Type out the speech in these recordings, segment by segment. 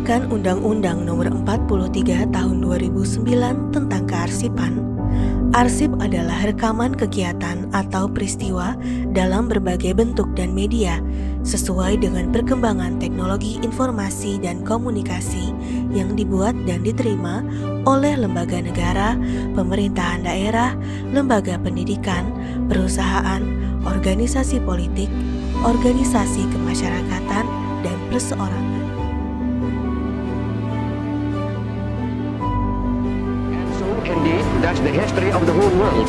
Berdasarkan Undang-Undang Nomor 43 Tahun 2009 tentang Kearsipan, arsip adalah rekaman kegiatan atau peristiwa dalam berbagai bentuk dan media sesuai dengan perkembangan teknologi informasi dan komunikasi yang dibuat dan diterima oleh lembaga negara, pemerintahan daerah, lembaga pendidikan, perusahaan, organisasi politik, organisasi kemasyarakatan, dan perseorangan. Indeed, that's the history of the whole world.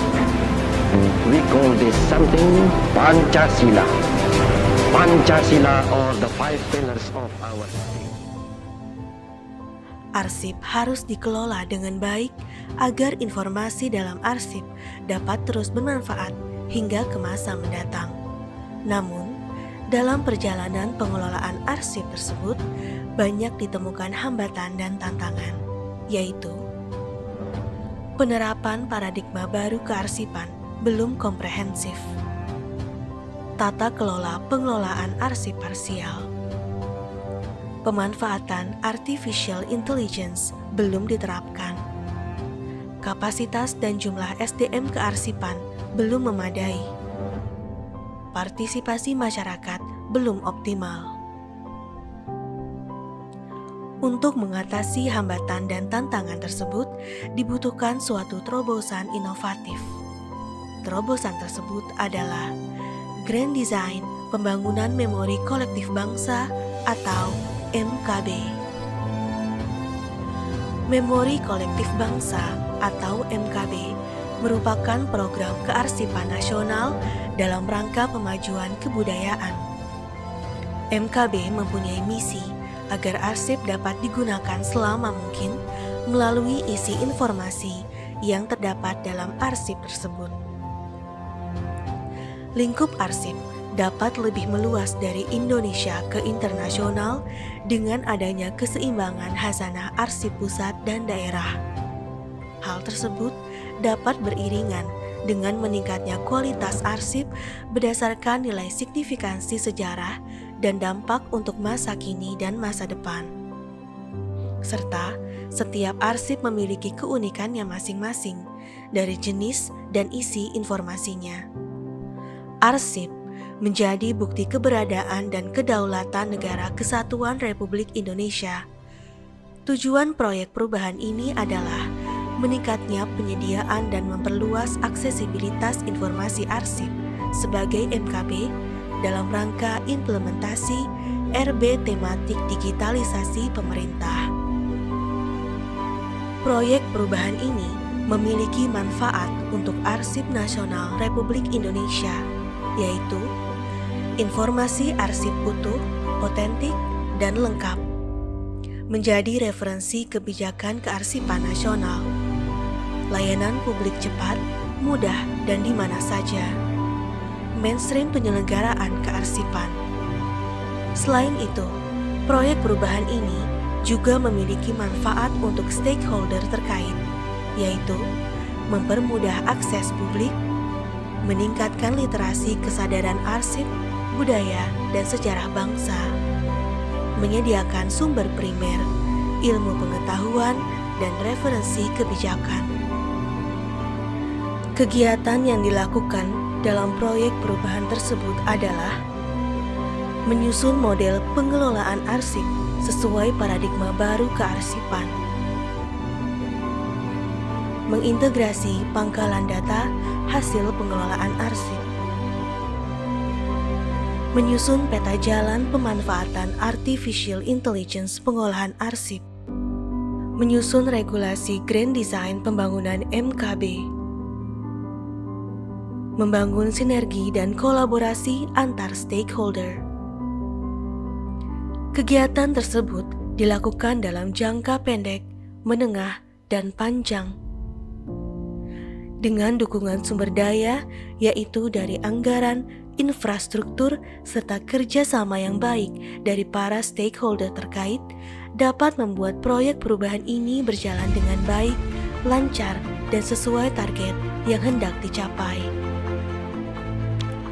We call this something Pancasila. Pancasila or the five pillars of our state. Arsip harus dikelola dengan baik agar informasi dalam arsip dapat terus bermanfaat hingga ke masa mendatang. Namun, dalam perjalanan pengelolaan arsip tersebut, banyak ditemukan hambatan dan tantangan, yaitu penerapan paradigma baru kearsipan belum komprehensif. Tata kelola pengelolaan arsip parsial. Pemanfaatan artificial intelligence belum diterapkan. Kapasitas dan jumlah SDM kearsipan belum memadai. Partisipasi masyarakat belum optimal. Untuk mengatasi hambatan dan tantangan tersebut, dibutuhkan suatu terobosan inovatif. Terobosan tersebut adalah Grand Design Pembangunan Memori Kolektif Bangsa atau MKB. Memori Kolektif Bangsa atau MKB merupakan program kearsipan nasional dalam rangka pemajuan kebudayaan. MKB mempunyai misi agar arsip dapat digunakan selama mungkin melalui isi informasi yang terdapat dalam arsip tersebut. Lingkup arsip dapat lebih meluas dari Indonesia ke internasional dengan adanya keseimbangan khazanah arsip pusat dan daerah. Hal tersebut dapat beriringan dengan meningkatnya kualitas arsip berdasarkan nilai signifikansi sejarah dan dampak untuk masa kini dan masa depan. Serta setiap arsip memiliki keunikannya masing-masing dari jenis dan isi informasinya. Arsip menjadi bukti keberadaan dan kedaulatan Negara Kesatuan Republik Indonesia. Tujuan proyek perubahan ini adalah meningkatnya penyediaan dan memperluas aksesibilitas informasi arsip sebagai MKB dalam rangka implementasi RB tematik digitalisasi pemerintah. Proyek perubahan ini memiliki manfaat untuk arsip nasional Republik Indonesia, yaitu informasi arsip utuh, otentik, dan lengkap, menjadi referensi kebijakan kearsipan nasional, layanan publik cepat, mudah, dan di mana saja, mainstream penyelenggaraan kearsipan. Selain itu, proyek perubahan ini juga memiliki manfaat untuk stakeholder terkait, yaitu mempermudah akses publik, meningkatkan literasi kesadaran arsip, budaya, dan sejarah bangsa, menyediakan sumber primer, ilmu pengetahuan, dan referensi kebijakan. Kegiatan yang dilakukan dalam proyek perubahan tersebut adalah menyusun model pengelolaan arsip sesuai paradigma baru kearsipan, mengintegrasi pangkalan data hasil pengelolaan arsip, menyusun peta jalan pemanfaatan artificial intelligence pengolahan arsip, menyusun regulasi Grand Design Pembangunan MKB, membangun sinergi dan kolaborasi antar stakeholder. Kegiatan tersebut dilakukan dalam jangka pendek, menengah, dan panjang. Dengan dukungan sumber daya, yaitu dari anggaran, infrastruktur, serta kerjasama yang baik dari para stakeholder terkait, dapat membuat proyek perubahan ini berjalan dengan baik, lancar, dan sesuai target yang hendak dicapai.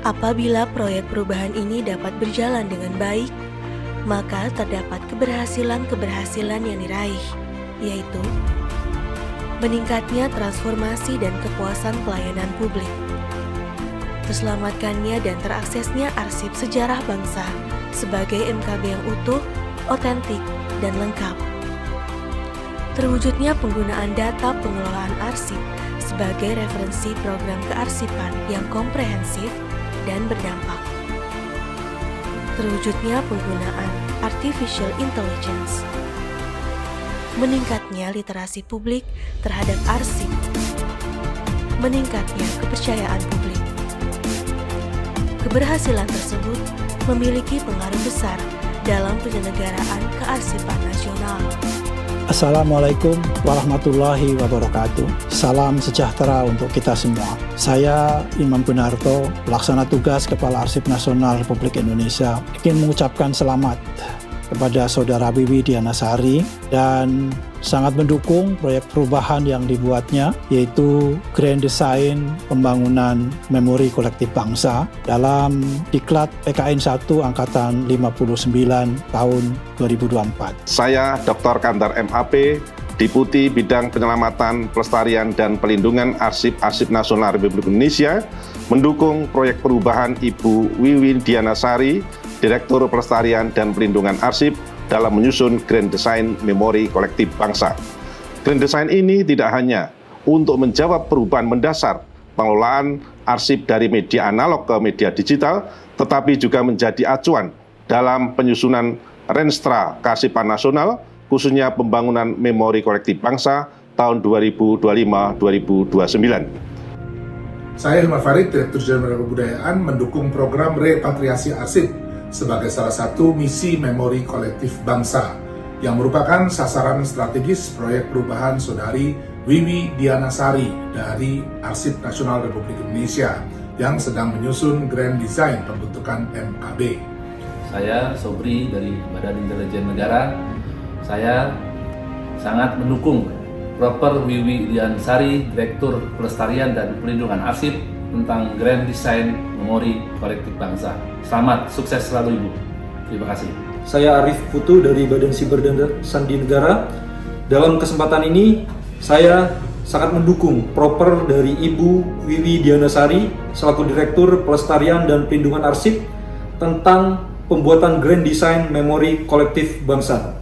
Apabila proyek perubahan ini dapat berjalan dengan baik, maka terdapat keberhasilan-keberhasilan yang diraih, yaitu meningkatnya transformasi dan kepuasan pelayanan publik, terselamatkannya dan teraksesnya arsip sejarah bangsa sebagai MKB yang utuh, otentik, dan lengkap, terwujudnya penggunaan data pengelolaan arsip sebagai referensi program kearsipan yang komprehensif dan berdampak, terwujudnya penggunaan artificial intelligence, meningkatnya literasi publik terhadap arsip, meningkatnya kepercayaan publik. Keberhasilan tersebut memiliki pengaruh besar dalam penyelenggaraan kearsipan nasional. Assalamualaikum warahmatullahi wabarakatuh. Salam sejahtera untuk kita semua. Saya Imam Gunarto, pelaksana tugas Kepala Arsip Nasional Republik Indonesia, ingin mengucapkan selamat kepada Saudara Wiwi Diana Sari dan sangat mendukung proyek perubahan yang dibuatnya, yaitu Grand Design Pembangunan Memori Kolektif Bangsa dalam Diklat PKN 1 Angkatan 59 tahun 2024. Saya Dr. Kantar MAP, Deputi Bidang Penyelamatan, Pelestarian, dan Pelindungan Arsip-Arsip Nasional Republik Indonesia, mendukung proyek perubahan Ibu Wiwi Diana Sari, Direktur Pelestarian dan Pelindungan Arsip, dalam menyusun Grand Design Memori Kolektif Bangsa. Grand Design ini tidak hanya untuk menjawab perubahan mendasar pengelolaan arsip dari media analog ke media digital, tetapi juga menjadi acuan dalam penyusunan Renstra Kearsipan Nasional, khususnya pembangunan memori kolektif bangsa tahun 2025-2029. Saya Hilmar Farid, Direktur Jenderal Kebudayaan, mendukung program repatriasi arsip sebagai salah satu misi memori kolektif bangsa yang merupakan sasaran strategis proyek perubahan Saudari Wiwi Diana Sari dari Arsip Nasional Republik Indonesia yang sedang menyusun Grand Design pembentukan MKB. Saya Sobri dari Badan Intelijen Negara. Saya sangat mendukung Proper Wiwi Diana Sari, Direktur Pelestarian dan Pelindungan Arsip, tentang Grand Design Memori Kolektif Bangsa. Selamat, sukses selalu Ibu. Terima kasih. Saya Arif Putu dari Badan Siber dan Sandi Negara. Dalam kesempatan ini, saya sangat mendukung proper dari Ibu Wiwi Diana Sari selaku Direktur Pelestarian dan Pelindungan Arsip tentang pembuatan Grand Design Memori Kolektif Bangsa.